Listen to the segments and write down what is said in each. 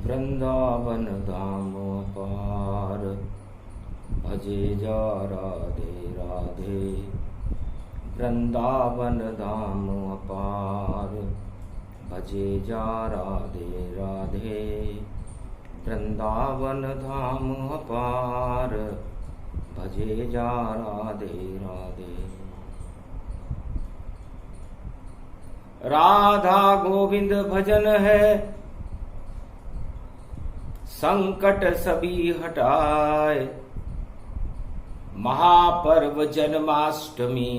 वृंदावन धाम पार, भजे जा राधे राधे। वृंदावन धाम पार, भजे जा राधे राधे। वृंदावन धाम पार, भजे जा राधे राधे। राधा गोविंद भजन है, संकट सभी हटाए। महापर्व जन्माष्टमी,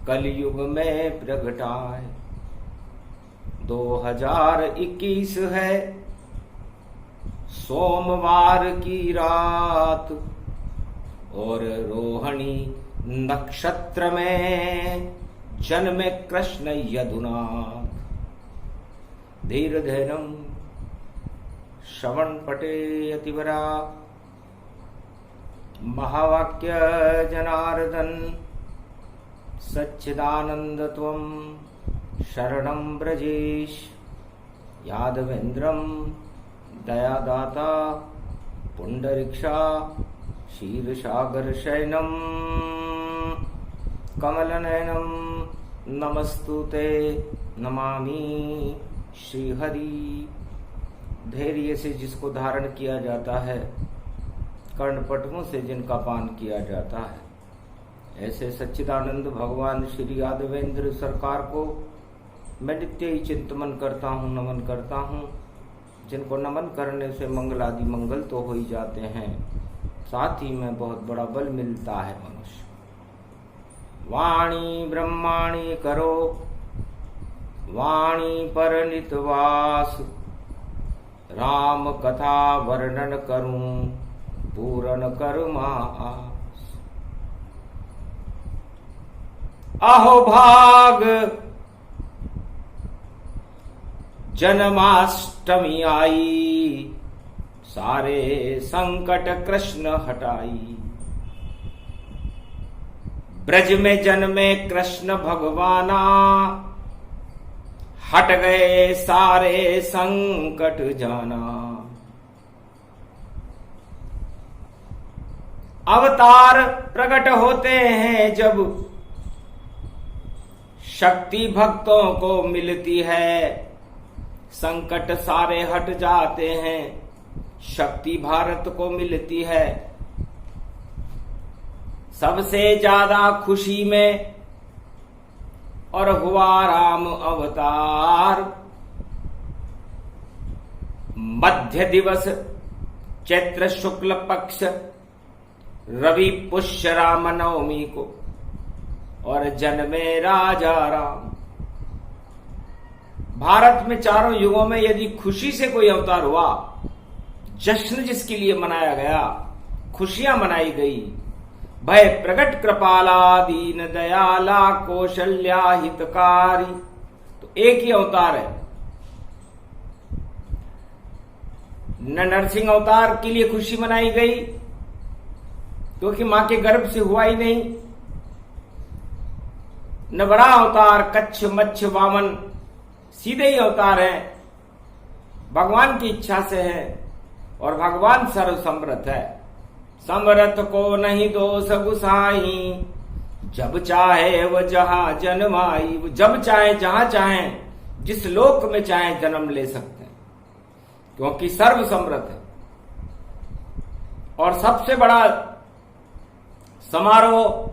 कलयुग में प्रगटाए। 2021 है, सोमवार की रात, और रोहिणी नक्षत्र में जन्मे कृष्ण यदुनाथ। धीर धैर्यम श्रवण पटे अतिवरा, महावाक्य जनार्दन सच्चिदानंद त्वं शरणं ब्रजेश। यादवेन्द्रम दयादाता पुंडरीक्षा, क्षीरसागर शयनम कमलनयनम नमस्तुते नमामि श्रीहरि। धैर्य से जिसको धारण किया जाता है, कर्णपटुओं से जिनका पान किया जाता है, ऐसे सच्चिदानंद भगवान श्री यादवेंद्र सरकार को मैं नित्य ही चिंतन करता हूँ, नमन करता हूँ। जिनको नमन करने से मंगल आदि मंगल तो हो ही जाते हैं, साथ ही में बहुत बड़ा बल मिलता है मनुष्य। वाणी ब्रह्माणी करो, वाणी पर नितवास। राम कथा वर्णन करूं, पूरन करुमा आस। अहो भाग जन्माष्टमी आई, सारे संकट कृष्ण हटाई। ब्रज में जन्मे कृष्ण भगवाना, हट गए सारे संकट जाना। अवतार प्रकट होते हैं जब, शक्ति भक्तों को मिलती है। संकट सारे हट जाते हैं, शक्ति भारत को मिलती है। सबसे ज्यादा खुशी में और हुआ राम अवतार। मध्य दिवस चैत्र शुक्ल पक्ष रवि पुष्य राम नवमी को, और जन्मे राजा राम। भारत में चारों युगों में यदि खुशी से कोई अवतार हुआ, जश्न जिसके लिए मनाया गया, खुशियां मनाई गई, भय प्रगट कृपाला दीन दयाला कौशल्या हितकारी, तो एक ही अवतार है। न नरसिंह अवतार के लिए खुशी मनाई गई, क्योंकि मां के गर्भ से हुआ ही नहीं। न बड़ा अवतार कच्छ मच्छ वामन, सीधे ही अवतार है, भगवान की इच्छा से है, और भगवान सर्व समर्थ है। समरथ को नहीं दोष गुसाई, जब चाहे वह जहां जन्माई। वो जब चाहे जहां चाहे जिस लोक में चाहे जन्म ले सकते हैं, क्योंकि सर्व समर्थ है। और सबसे बड़ा समारोह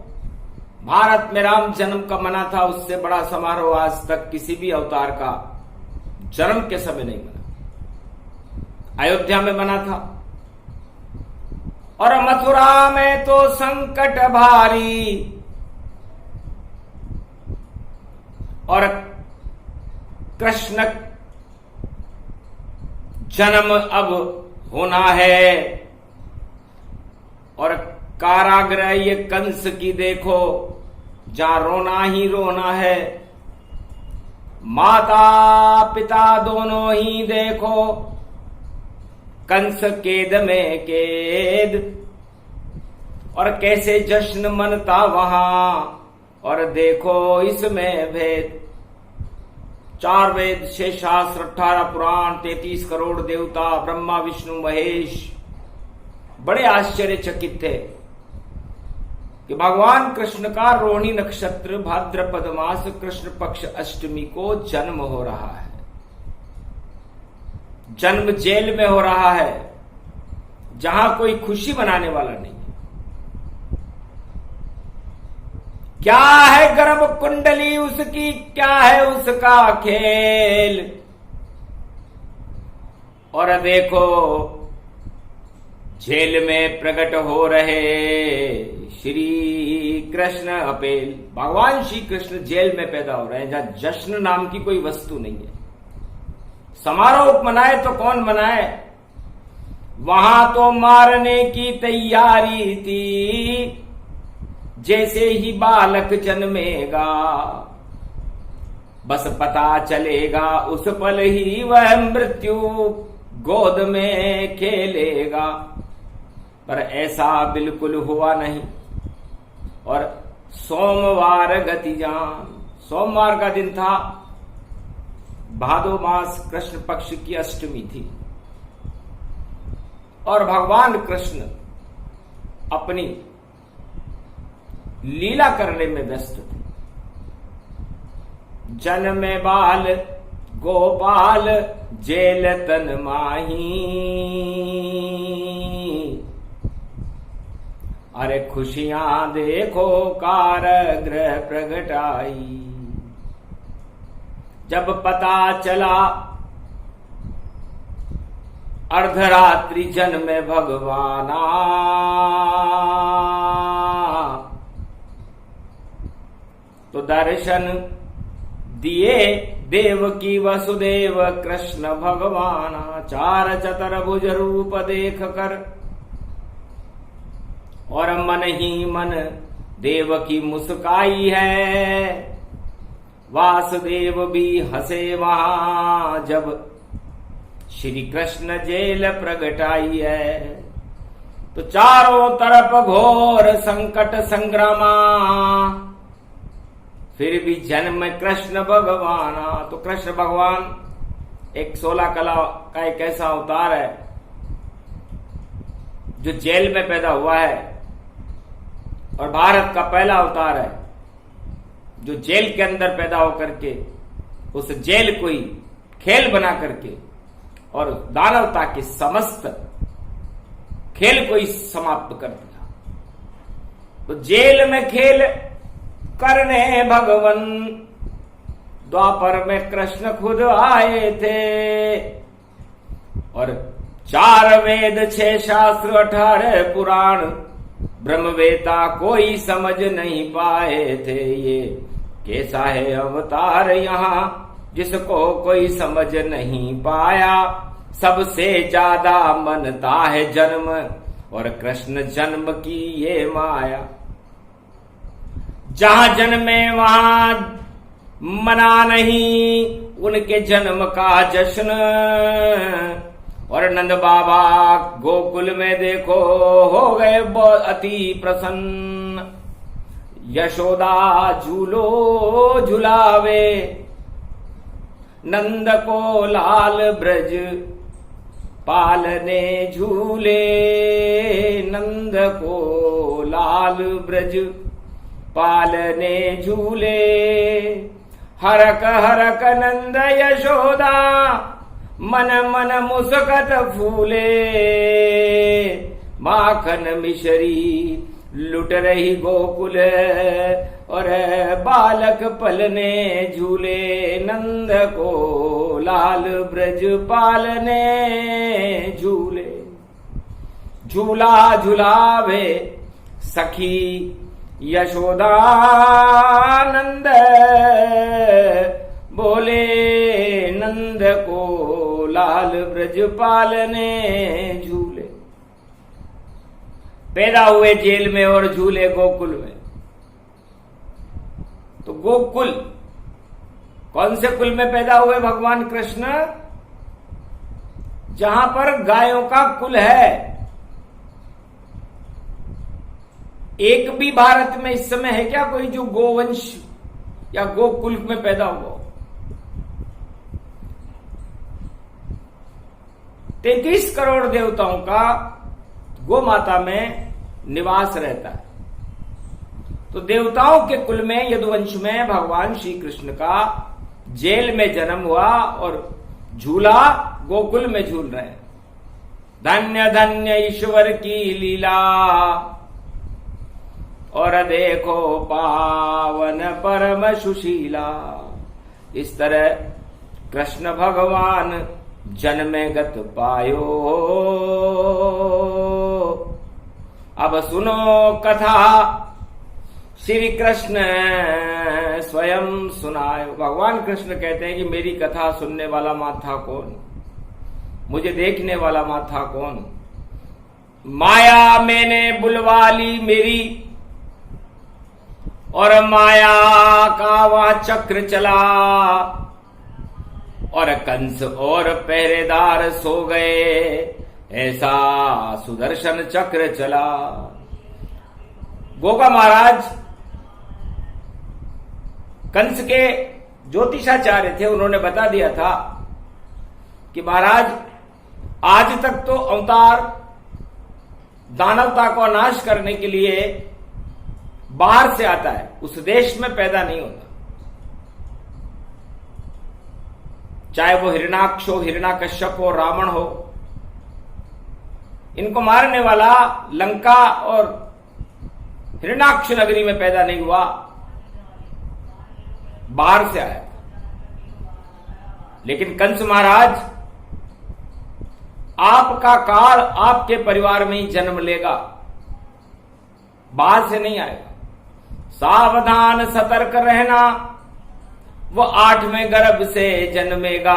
भारत में राम जन्म का मना था, उससे बड़ा समारोह आज तक किसी भी अवतार का जन्म के समय नहीं मना। अयोध्या में मना था, और मथुरा में तो संकट भारी, और कृष्ण जन्म अब होना है। और कारागृह ये कंस की देखो, जहां रोना ही रोना है। माता पिता दोनों ही देखो, कंस केद में केद, और कैसे जश्न मनता वहां, और देखो इसमें भेद। 4 वेद, 6 शास्त्र, 18 पुराण, 33 करोड़ देवता, ब्रह्मा विष्णु महेश बड़े आश्चर्यचकित थे कि भगवान कृष्ण का रोहिणी नक्षत्र भाद्रपद मास कृष्ण पक्ष अष्टमी को जन्म हो रहा है। जन्म जेल में हो रहा है, जहां कोई खुशी मनाने वाला नहीं। क्या है गर्भ कुंडली उसकी, क्या है उसका खेल। और देखो जेल में प्रकट हो रहे श्री कृष्ण अपेल। भगवान श्री कृष्ण जेल में पैदा हो रहे हैं, जहां जश्न नाम की कोई वस्तु नहीं है। समारोह मनाए तो कौन मनाए, वहां तो मारने की तैयारी थी। जैसे ही बालक जन्मेगा बस पता चलेगा, उस पल ही वह मृत्यु गोद में खेलेगा। पर ऐसा बिल्कुल हुआ नहीं। और सोमवार गतिजान, सोमवार का दिन था, भादो मास कृष्ण पक्ष की अष्टमी थी और भगवान कृष्ण अपनी लीला करने में व्यस्त थे। जन्मे बाल गोपाल जेल तन माही, अरे खुशियां देखो कारागृह प्रगटाई। जब पता चला अर्धरात्रि जन्मे भगवाना, तो दर्शन दिए देवकी वसुदेव कृष्ण भगवाना। 4 चतुर्भुज रूप देख कर और मन ही मन देवकी मुस्काई है। वासुदेव भी हंसे वहां जब श्री कृष्ण जेल प्रगटाई है। तो चारों तरफ घोर संकट संग्रामा, फिर भी जन्म कृष्ण भगवाना। तो कृष्ण भगवान एक 16 कला का एक ऐसा अवतार है जो जेल में पैदा हुआ है और भारत का पहला अवतार है जो जेल के अंदर पैदा होकर के उस जेल को ही खेल बना करके और दानवता के समस्त खेल को ही समाप्त कर दिया। तो जेल में खेल करने भगवन द्वापर में कृष्ण खुद आए थे। और 4 वेद 6 शास्त्र 18 पुराण ब्रह्मवेता कोई समझ नहीं पाए थे। ये कैसा है अवतार यहाँ जिसको कोई समझ नहीं पाया। सबसे ज्यादा मनता है जन्म और कृष्ण जन्म की ये माया। जहां जन्मे वहां मना नहीं उनके जन्म का जश्न। और नंद बाबा गोकुल में देखो हो गए बहुत अति प्रसन्न। यशोदा झूलो झुलावे नंद को लाल ब्रज पालने झूले। नंद को लाल ब्रज पालने झूले। हरक हरक नंद यशोदा मन मन मुस्कत फूले। माखन मिश्री लुट रही गोकुल और बालक पलने झूले। नंद को लाल ब्रज पालने झूले। झूला झुलावे सखी यशोदा नंद बोले। नंद को लाल ब्रज पालने झूले। पैदा हुए जेल में और झूले गोकुल में। तो गोकुल कौन से कुल में पैदा हुए भगवान कृष्ण? जहां पर गायों का कुल है। एक भी भारत में इस समय है क्या कोई जो गोवंश या गोकुल में पैदा हुआ? 33 करोड़ देवताओं का गो माता में निवास रहता है। तो देवताओं के कुल में यदुवंश में भगवान श्री कृष्ण का जेल में जन्म हुआ और झूला गोकुल में झूल रहे हैं। धन्य धन्य ईश्वर की लीला और देखो पावन परम सुशीला। इस तरह कृष्ण भगवान जन्मे गत पायो। अब सुनो कथा श्री कृष्ण स्वयं सुनायो। भगवान कृष्ण कहते हैं कि मेरी कथा सुनने वाला माथा कौन, मुझे देखने वाला माथा कौन। माया मैंने बुलवा ली मेरी और माया का वह चक्र चला और कंस और पहरेदार सो गए, ऐसा सुदर्शन चक्र चला। गोगा महाराज कंस के ज्योतिषाचार्य थे, उन्होंने बता दिया था कि महाराज आज तक तो अवतार दानवता को नाश करने के लिए बाहर से आता है, उस देश में पैदा नहीं होता। चाहे वो हिरणाक्ष हो, हिरणाकश्यप हो, रावण हो, इनको मारने वाला लंका और हिरणाक्ष नगरी में पैदा नहीं हुआ, बाहर से आया। लेकिन कंस महाराज आपका काल आपके परिवार में ही जन्म लेगा, बाहर से नहीं आएगा। सावधान सतर्क रहना, वो 8वें गर्भ से जन्मेगा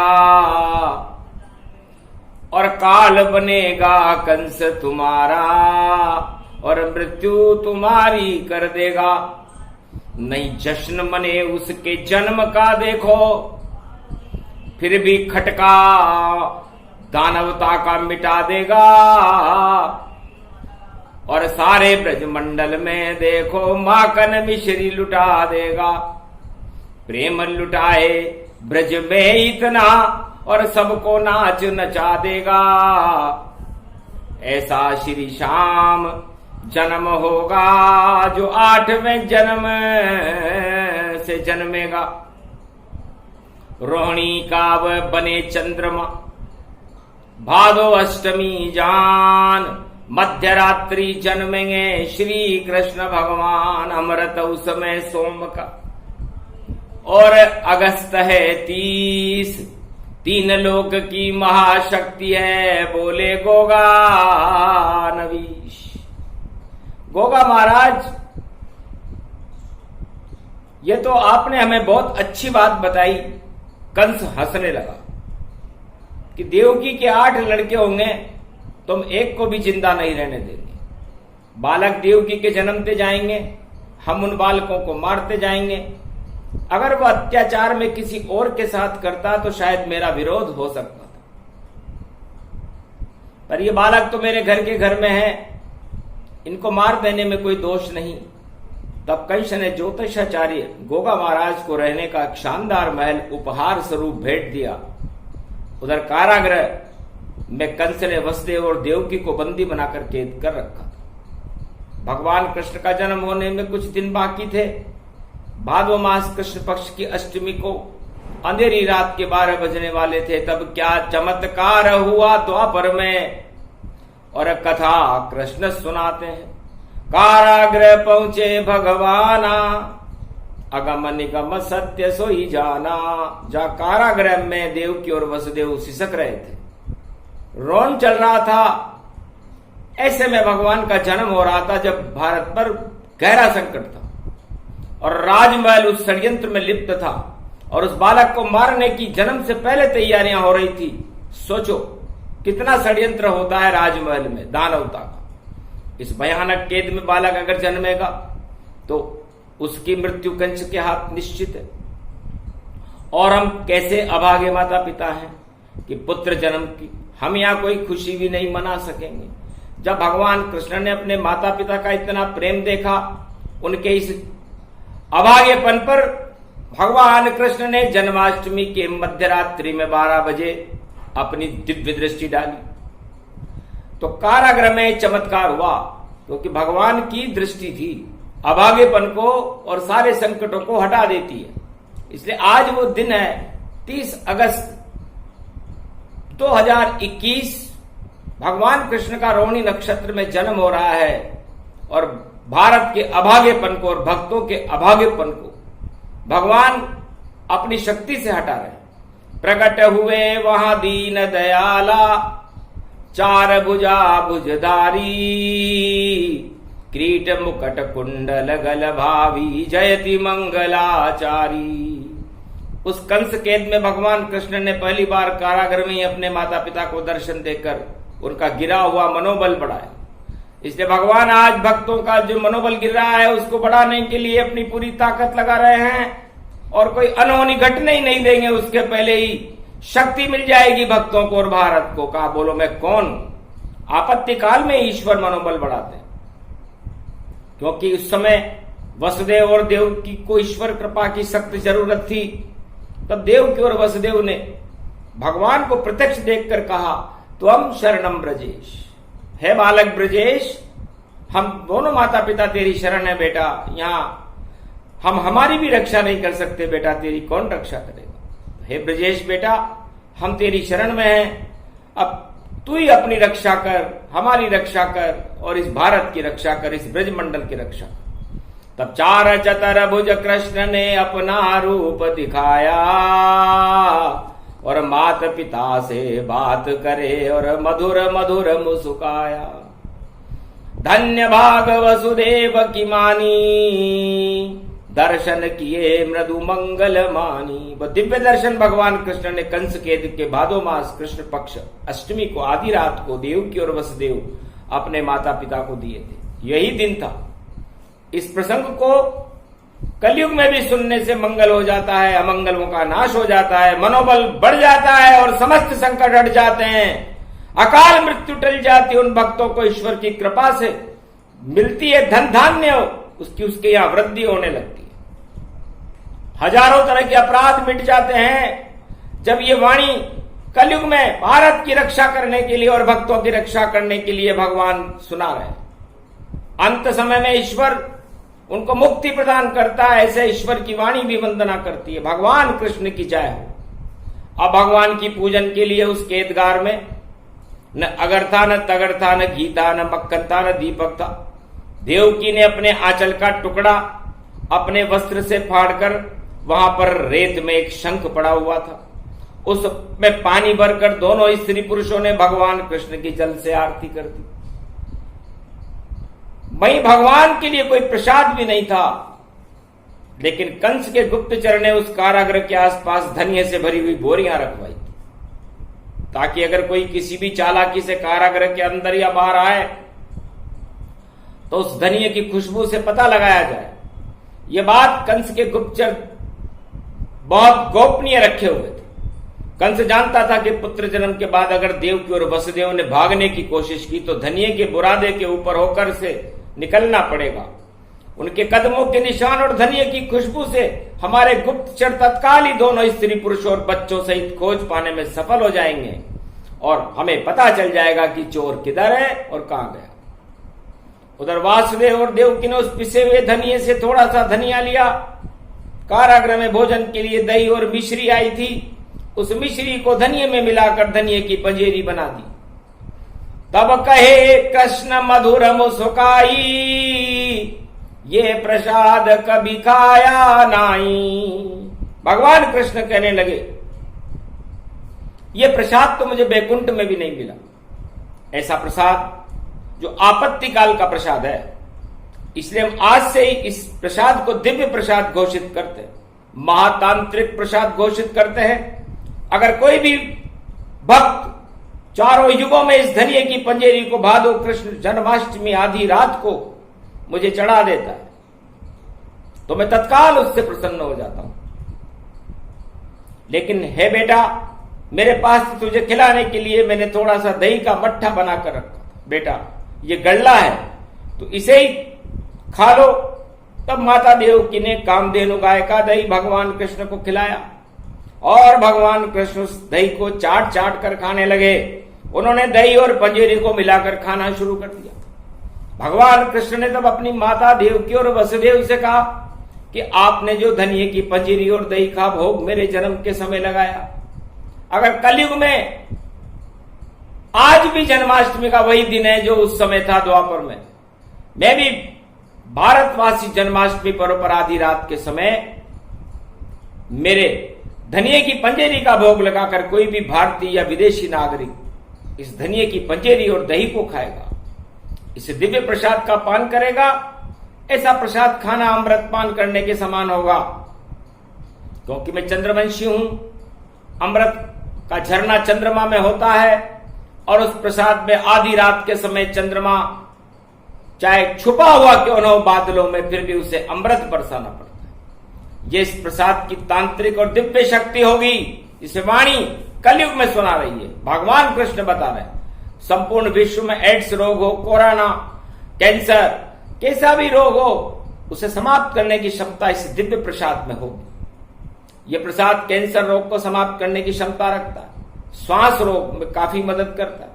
और काल बनेगा कंस तुम्हारा और मृत्यु तुम्हारी कर देगा। नहीं जश्न मने उसके जन्म का देखो, फिर भी खटका दानवता का मिटा देगा और सारे ब्रजमंडल में देखो माखन मिश्री लुटा देगा। प्रेम लुटाए ब्रज में इतना और सबको नाच नचा देगा। ऐसा श्री श्याम जन्म होगा जो 8वें जन्म से जन्मेगा। रोहिणी का वह बने चंद्रमा, भादो अष्टमी जान, मध्य रात्रि जन्मेंगे श्री कृष्ण भगवान। अमृत उस समय सोम का और अगस्त है 30, 3 लोक की महाशक्ति है, बोले गोगा नवीश। गोगा महाराज ये तो आपने हमें बहुत अच्छी बात बताई। कंस हंसने लगा कि देवकी के 8 लड़के होंगे, तुम एक को भी जिंदा नहीं रहने देंगे। बालक देवकी के जन्मते जाएंगे, हम उन बालकों को मारते जाएंगे। अगर वह अत्याचार में किसी और के साथ करता तो शायद मेरा विरोध हो सकता था, पर ये बालक तो मेरे घर के घर में है, इनको मार देने में कोई दोष नहीं। तब कंस ने ज्योतिषाचार्य गोगा महाराज को रहने का एक शानदार महल उपहार स्वरूप भेंट दिया। उधर कारागृह में कंस ने वसुदेव और देवकी को बंदी बनाकर कैद कर रखा था। भगवान कृष्ण का जन्म होने में कुछ दिन बाकी थे। भादो मास कृष्ण पक्ष की अष्टमी को अंधेरी रात के 12 बजने वाले थे। तब क्या चमत्कार हुआ द्वापर में, और कथा कृष्ण सुनाते हैं। कारागृह पहुंचे भगवाना, अगम निगम सत्य सोई जाना। जा कारागृह में देवकी और वसुदेव सिसक रहे थे, रोन चल रहा था। ऐसे में भगवान का जन्म हो रहा था जब भारत पर गहरा संकट था और राजमहल उस षड्यंत्र में लिप्त था और उस बालक को मारने की जन्म से पहले तैयारियां हो रही थी। सोचो कितना षड्यंत्र होता है राजमहल में दानवता का। इस भयानक कैद में बालक अगर जन्मेगा तो उसकी मृत्यु कंस के हाथ निश्चित है। और हम कैसे अभागे माता पिता हैं कि पुत्र जन्म की हम यहां कोई खुशी भी नहीं मना सकेंगे। जब भगवान कृष्ण ने अपने माता पिता का इतना प्रेम देखा, उनके इस अभागेपन पर भगवान कृष्ण ने जन्माष्टमी के मध्यरात्रि में 12 बजे अपनी दिव्य दृष्टि डाली। तो कारागृह में चमत्कार हुआ, क्योंकि भगवान की दृष्टि थी अभागेपन को और सारे संकटों को हटा देती है। इसलिए आज वो दिन है 30 अगस्त 2021, भगवान कृष्ण का रोहिणी नक्षत्र में जन्म हो रहा है और भारत के अभागेपन को और भक्तों के अभागेपन को भगवान अपनी शक्ति से हटा रहे हैं। प्रकट हुए वहां दीन दयाला, चार भुजा भुजधारी, क्रीट मुकट कुंडल गल भावी, जयति मंगलाचारी। उस कंस कैद में भगवान कृष्ण ने पहली बार कारागृह में ही अपने माता पिता को दर्शन देकर उनका गिरा हुआ मनोबल बढ़ाया। इसलिए भगवान आज भक्तों का जो मनोबल गिर रहा है उसको बढ़ाने के लिए अपनी पूरी ताकत लगा रहे हैं और कोई अनहोनी घटने ही नहीं देंगे। उसके पहले ही शक्ति मिल जाएगी भक्तों को और भारत को। कहा बोलो मैं कौन हूं? आपत्ति काल में ईश्वर मनोबल बढ़ाते हैं, क्योंकि उस समय वसुदेव और देव की को ईश्वर कृपा की सख्त जरूरत थी। तब देव की और वसुदेव ने भगवान को प्रत्यक्ष देखकर कहा त्वम शरणम ब्रजेश, है बालक ब्रजेश, हम दोनों माता पिता तेरी शरण है बेटा। यहां हम हमारी भी रक्षा नहीं कर सकते बेटा, तेरी कौन रक्षा करेगा? हे ब्रजेश बेटा, हम तेरी शरण में हैं, अब तू ही अपनी रक्षा कर, हमारी रक्षा कर और इस भारत की रक्षा कर, इस ब्रजमंडल की रक्षा कर। तब चार चतर भुज कृष्ण ने अपना रूप दिखाया और माता पिता से बात करे और मधुर मधुर मुस्काया। धन्य भाग वसुदेव की मानी, दर्शन किए मृदु मंगल मानी। वो दिव्य दर्शन भगवान कृष्ण ने कंस कैद के भादो मास कृष्ण पक्ष अष्टमी को आधी रात को देवकी और वसुदेव अपने माता पिता को दिए थे। यही दिन था। इस प्रसंग को कलयुग में भी सुनने से मंगल हो जाता है, अमंगलों का नाश हो जाता है, मनोबल बढ़ जाता है और समस्त संकट हट जाते हैं। अकाल मृत्यु टल जाती है उन भक्तों को ईश्वर की कृपा से मिलती है। धन धान्य उसके यहां वृद्धि होने लगती है। हजारों तरह के अपराध मिट जाते हैं जब ये वाणी कलयुग में भारत की रक्षा करने के लिए और भक्तों की रक्षा करने के लिए भगवान सुना रहे हैं। अंत समय में ईश्वर उनको मुक्ति प्रदान करता है, ऐसे ईश्वर की वाणी भी वंदना करती है। भगवान कृष्ण की जय हो। अब भगवान की पूजन के लिए उस कैदगार में न अगर था, न तगर था, न घी था, न मक्खन था, न दीपक था। देवकी ने अपने आंचल का टुकड़ा अपने वस्त्र से फाड़कर वहां पर रेत में एक शंख पड़ा हुआ था, उसमें पानी भरकर दोनों स्त्री पुरुषों ने भगवान कृष्ण की जल से आरती कर दी। वहीं भगवान के लिए कोई प्रसाद भी नहीं था, लेकिन कंस के गुप्तचर ने उस कारागृह के आसपास धनिये से भरी हुई बोरियां रखवाई थी, ताकि अगर कोई किसी भी चालाकी से कारागृह के अंदर या बाहर आए तो उस धनिये की खुशबू से पता लगाया जाए। यह बात कंस के गुप्तचर बहुत गोपनीय रखे हुए थे। कंस जानता था कि पुत्र जन्म के बाद अगर देवकी और वसुदेव ने भागने की कोशिश की तो धनिये के बुरादे के ऊपर होकर से निकलना पड़ेगा। उनके कदमों के निशान और धनिये की खुशबू से हमारे गुप्तचर तत्काल ही दोनों स्त्री पुरुषों और बच्चों सहित खोज पाने में सफल हो जाएंगे और हमें पता चल जाएगा कि चोर किधर है और कहां गया। उधर वासुदेव और देवकी ने उस पिसे हुए धनिये से थोड़ा सा धनिया लिया। कारागृह में भोजन के लिए दही और मिश्री आई थी, उस मिश्री को धनिये में मिलाकर धनिये की पंजेरी बना दी। तब कहे कृष्ण मधुर मुस्काई, ये प्रसाद कभी खाया नाई। भगवान कृष्ण कहने लगे ये प्रसाद तो मुझे बैकुंठ में भी नहीं मिला। ऐसा प्रसाद जो आपत्ति काल का प्रसाद है, इसलिए हम आज से ही इस प्रसाद को दिव्य प्रसाद घोषित करते हैं, महातांत्रिक प्रसाद घोषित करते हैं। अगर कोई भी भक्त चारों युगों में इस धनिये की पंजेरी को भादो कृष्ण जन्माष्टमी आधी रात को मुझे चढ़ा देता है तो मैं तत्काल उससे प्रसन्न हो जाता हूं। लेकिन हे बेटा, मेरे पास तुझे खिलाने के लिए मैंने थोड़ा सा दही का मट्ठा बनाकर रखा। बेटा ये गल्ला है तो इसे ही खा लो। तब माता देवकी ने कामधेनु गाय का दही भगवान कृष्ण को खिलाया और भगवान कृष्ण उस दही को चाट चाट कर खाने लगे। उन्होंने दही और पंजेरी को मिलाकर खाना शुरू कर दिया। भगवान कृष्ण ने तब अपनी माता देवकी और वसुदेव से कहा कि आपने जो धनिये की पंजीरी और दही का भोग मेरे जन्म के समय लगाया, अगर कलयुग में आज भी जन्माष्टमी का वही दिन है जो उस समय था द्वापर में, मैं भी भारतवासी जन्माष्टमी पर्व पर आधी रात के समय मेरे धनिये की पंजेरी का भोग लगाकर कोई भी भारतीय या विदेशी नागरिक इस धनिये की पंजेरी और दही को खाएगा, इस दिव्य प्रसाद का पान करेगा, ऐसा प्रसाद खाना अमृत पान करने के समान होगा। क्योंकि मैं चंद्रवंशी हूं, अमृत का झरना चंद्रमा में होता है और उस प्रसाद में आधी रात के समय चंद्रमा चाहे छुपा हुआ क्यों न हो बादलों में, फिर भी उसे अमृत बरसाना पड़ता है। ये इस प्रसाद की तांत्रिक और दिव्य शक्ति होगी, इसे वाणी कलयुग में सुना रही है। भगवान कृष्ण बता रहे हैं संपूर्ण विश्व में एड्स रोग हो, कोरोना, कैंसर, कैसा भी रोग हो, उसे समाप्त करने की क्षमता इस दिव्य प्रसाद में होगी। यह प्रसाद कैंसर रोग को समाप्त करने की क्षमता रखता है, श्वास रोग में काफी मदद करता है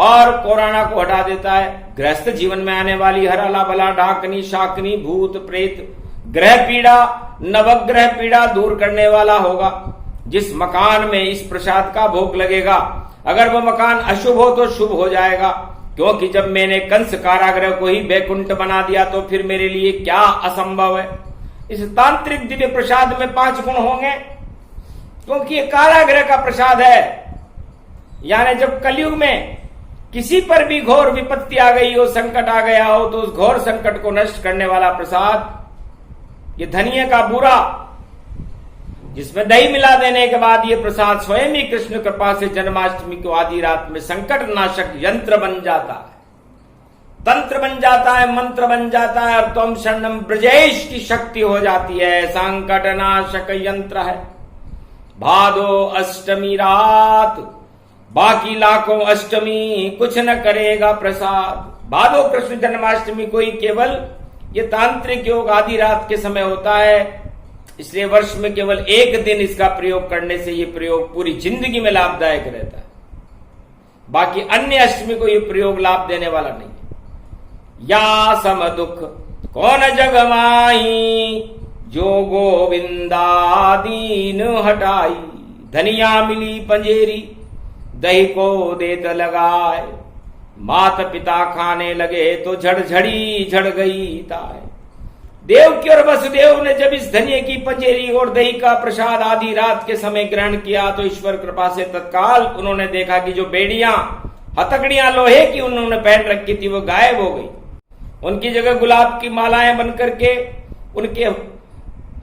और कोरोना को हटा देता है। गृहस्थ जीवन में आने वाली हर अला बला, डाकनी, शाकनी, भूत प्रेत, ग्रह पीड़ा, नवग्रह पीड़ा दूर करने वाला होगा। जिस मकान में इस प्रसाद का भोग लगेगा, अगर वह मकान अशुभ हो तो शुभ हो जाएगा। क्योंकि जब मैंने कंस कारागृह को ही वैकुंठ बना दिया तो फिर मेरे लिए क्या असंभव है। इस तांत्रिक दिव्य प्रसाद में 5 गुण होंगे, क्योंकि ये कारागृह का प्रसाद है। यानी जब कलयुग में किसी पर भी घोर विपत्ति आ गई हो, संकट आ गया हो, तो उस घोर संकट को नष्ट करने वाला प्रसाद ये धनिये का बूरा, जिसमें दही मिला देने के बाद ये प्रसाद स्वयं ही कृष्ण कृपा से जन्माष्टमी को आधी रात में संकट नाशक यंत्र बन जाता है, तंत्र बन जाता है, मंत्र बन जाता है और त्वम शरणम ब्रजेश की शक्ति हो जाती है। संकट नाशक यंत्र है। भादो अष्टमी रात, बाकी लाखों अष्टमी कुछ न करेगा प्रसाद। भादो कृष्ण जन्माष्टमी को ही केवल ये तांत्रिक योग आधी रात के समय होता है, इसलिए वर्ष में केवल एक दिन इसका प्रयोग करने से ये प्रयोग पूरी जिंदगी में लाभदायक रहता है। बाकी अन्य अष्टमी को ये प्रयोग लाभ देने वाला नहीं है। या सम दुख कौन जग माही, जो गोविंदा दीन हटाई। धनिया मिली पंजेरी, दही को देत लगाए, माता पिता खाने लगे तो झड़झड़ी झड़ गई ताय। देवकी और वसुदेव ने जब इस धनिये की पंजेरी और दही का प्रसाद आधी रात के समय ग्रहण किया तो ईश्वर कृपा से तत्काल उन्होंने देखा कि जो बेड़ियां, हथकड़ियां लोहे की उन्होंने पहन रखी थी वो गायब हो गई। उनकी जगह गुलाब की मालाएं बन करके उनके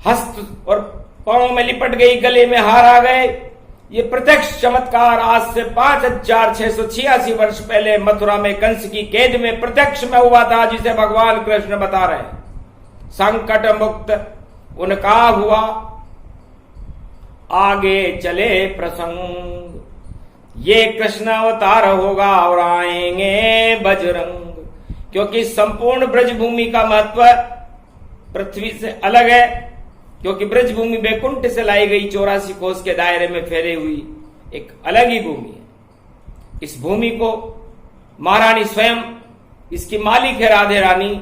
हस्त और पांव में लिपट गई, गले में हार आ गए। ये प्रत्यक्ष चमत्कार आज से 5686 वर्ष पहले मथुरा में कंस की कैद में प्रत्यक्ष में हुआ था, जिसे भगवान कृष्ण बता रहे हैं। संकट मुक्त उनका हुआ, आगे चले प्रसंग। ये कृष्ण अवतार होगा और आएंगे बजरंग। क्योंकि संपूर्ण ब्रजभूमि का महत्व पृथ्वी से अलग है, क्योंकि ब्रजभूमि वैकुंठ से लाई गई 84 कोस के दायरे में फैले हुई एक अलग ही भूमि है। इस भूमि को महारानी स्वयं इसकी मालिक है, राधे रानी।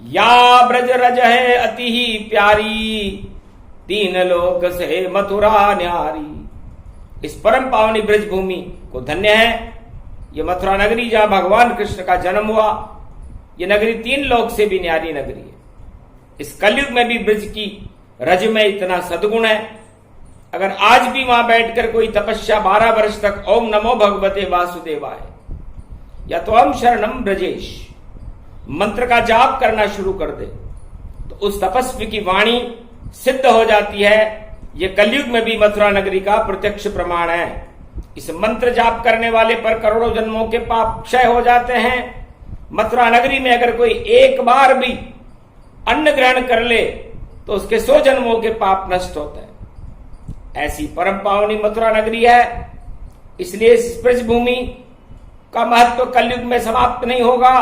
या ब्रज रज है अति ही प्यारी, 3 लोक से मथुरा न्यारी। इस परम पावनी ब्रजभूमि को धन्य है ये मथुरा नगरी, जहां भगवान कृष्ण का जन्म हुआ। ये नगरी 3 लोक से भी न्यारी नगरी है। इस कलयुग में भी ब्रज की रज में इतना सद्गुण है। अगर आज भी वहां बैठकर कोई तपस्या 12 वर्ष तक ओम नमो भगवते वासुदेवाय या तो हम शरणम ब्रजेश मंत्र का जाप करना शुरू कर दे तो उस तपस्वी की वाणी सिद्ध हो जाती है। यह कलयुग में भी मथुरा नगरी का प्रत्यक्ष प्रमाण है। इस मंत्र जाप करने वाले पर करोड़ों जन्मों के पाप क्षय हो जाते हैं। मथुरा नगरी में अगर कोई एक बार भी अन्न ग्रहण कर ले तो उसके 100 जन्मों के पाप नष्ट होते हैं। ऐसी परम पावनी मथुरा नगरी है। इसलिए इस ब्रजभूमि का महत्व कलयुग में समाप्त नहीं होगा।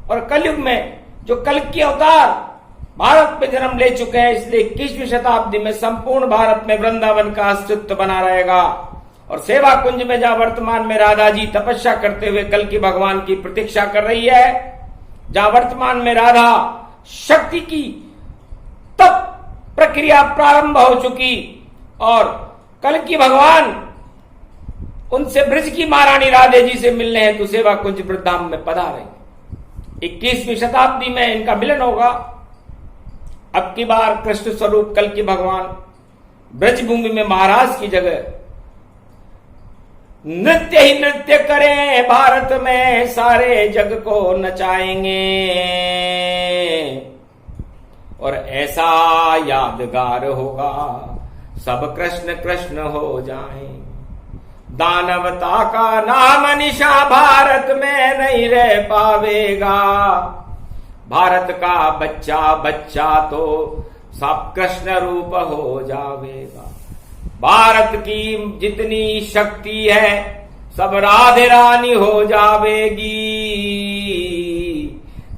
और कलयुग में जो कल की अवतार भारत में जन्म ले चुके हैं, इसलिए 21वीं शताब्दी में संपूर्ण भारत में वृंदावन का अस्तित्व बना रहेगा और सेवा कुंज में जहां वर्तमान में राधा जी तपस्या करते हुए कल की भगवान की प्रतीक्षा कर रही है, जहां वर्तमान में राधा शक्ति की तप प्रक्रिया प्रारंभ हो चुकी और कल की भगवान उनसे ब्रज की महारानी राधे जी से मिलने हैं तो सेवा कुंज वृंदावन में पधारेंगे। 21वीं शताब्दी में इनका मिलन होगा। अब की बार कृष्ण स्वरूप कल की भगवान ब्रजभूमि में महाराज की जगह नृत्य ही नृत्य करें, भारत में सारे जग को नचाएंगे और ऐसा यादगार होगा सब कृष्ण कृष्ण हो जाएं। दानवता का नाम निशा भारत में नहीं रह पावेगा, भारत का बच्चा बच्चा तो सब कृष्ण रूप हो जावेगा। भारत की जितनी शक्ति है सब राधे रानी हो जावेगी,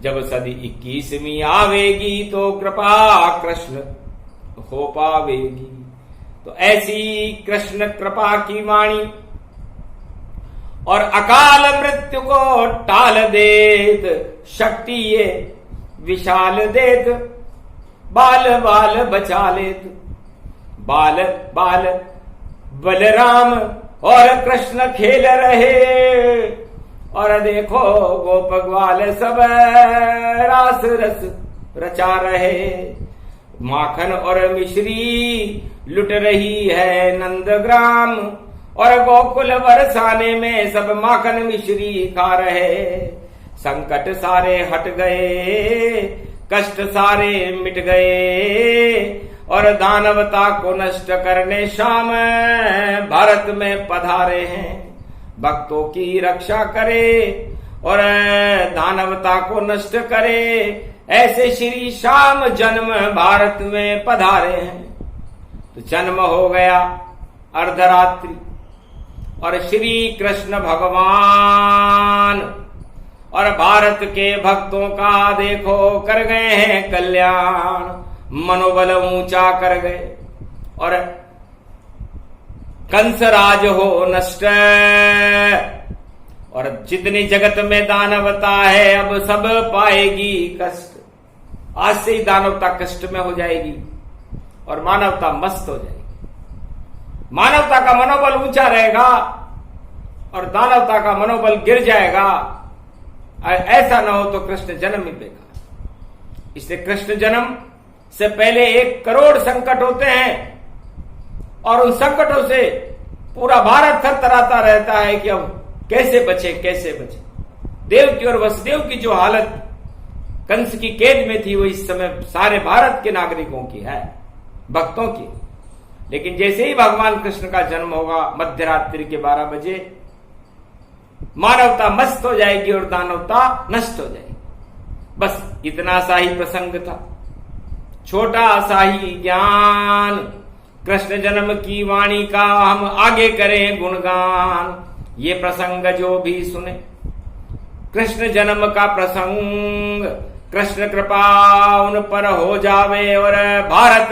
जब सदी 21वीं आवेगी तो कृपा कृष्ण हो पावेगी। तो ऐसी कृष्ण कृपा की वाणी और अकाल मृत्यु को टाल देत, शक्ति ये विशाल देत, बाल बाल बचा लेत। बाल बाल बलराम और कृष्ण खेल रहे और देखो गोप ग्वाल सब रास रस रचा रहे। माखन और मिश्री लुट रही है नंदग्राम और गोकुल बरसाने में सब माखन मिश्री खा रहे। संकट सारे हट गए, कष्ट सारे मिट गए और दानवता को नष्ट करने श्याम भारत में पधारे हैं। भक्तों की रक्षा करे और दानवता को नष्ट करे, ऐसे श्री श्याम जन्म भारत में पधारे हैं। तो जन्म हो गया अर्धरात्रि और श्री कृष्ण भगवान और भारत के भक्तों का देखो कर गए हैं कल्याण, मनोबल ऊंचा कर गए और कंसराज हो नष्ट और जितनी जगत में दानवता है अब सब पाएगी कष्ट। आज से ही दानवता कष्ट में हो जाएगी और मानवता मस्त हो जाएगी। मानवता का मनोबल ऊंचा रहेगा और दानवता का मनोबल गिर जाएगा। ऐसा न हो तो कृष्ण जन्म ही बेकार। इसलिए कृष्ण जन्म से पहले 1 करोड़ संकट होते हैं और उन संकटों से पूरा भारत थरथराता रहता है कि अब कैसे बचे कैसे बचे। देवकी और वसुदेव की जो हालत कंस की कैद में थी वो इस समय सारे भारत के नागरिकों की है, भक्तों की। लेकिन जैसे ही भगवान कृष्ण का जन्म होगा मध्यरात्रि के 12 बजे मानवता मस्त हो जाएगी और दानवता नष्ट हो जाएगी। बस इतना सा ही प्रसंग था, छोटा सा ही ज्ञान। कृष्ण जन्म की वाणी का हम आगे करें गुणगान। ये प्रसंग जो भी सुने कृष्ण जन्म का प्रसंग, कृष्ण कृपा उन पर हो जावे और भारत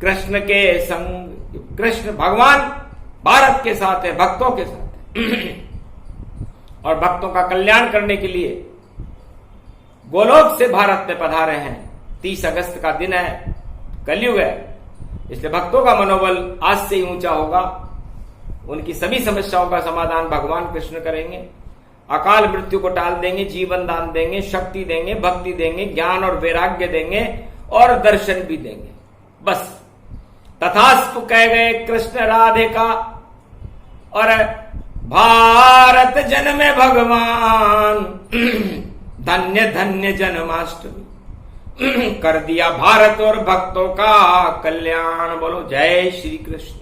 कृष्ण के संग। कृष्ण भगवान भारत के साथ है, भक्तों के साथ है और भक्तों का कल्याण करने के लिए गोलोक से भारत में पधारे हैं। 30 अगस्त का दिन है, कलयुग है, इसलिए भक्तों का मनोबल आज से ही ऊंचा होगा। उनकी सभी समस्याओं का समाधान भगवान कृष्ण करेंगे, अकाल मृत्यु को टाल देंगे, जीवन दान देंगे, शक्ति देंगे, भक्ति देंगे, ज्ञान और वैराग्य देंगे और दर्शन भी देंगे। बस तथास्तु कह गए कृष्ण राधे का और भारत जन्मे भगवान। धन्य धन्य जन्माष्टमी कर दिया भारत और भक्तों का कल्याण। बोलो जय श्री कृष्ण।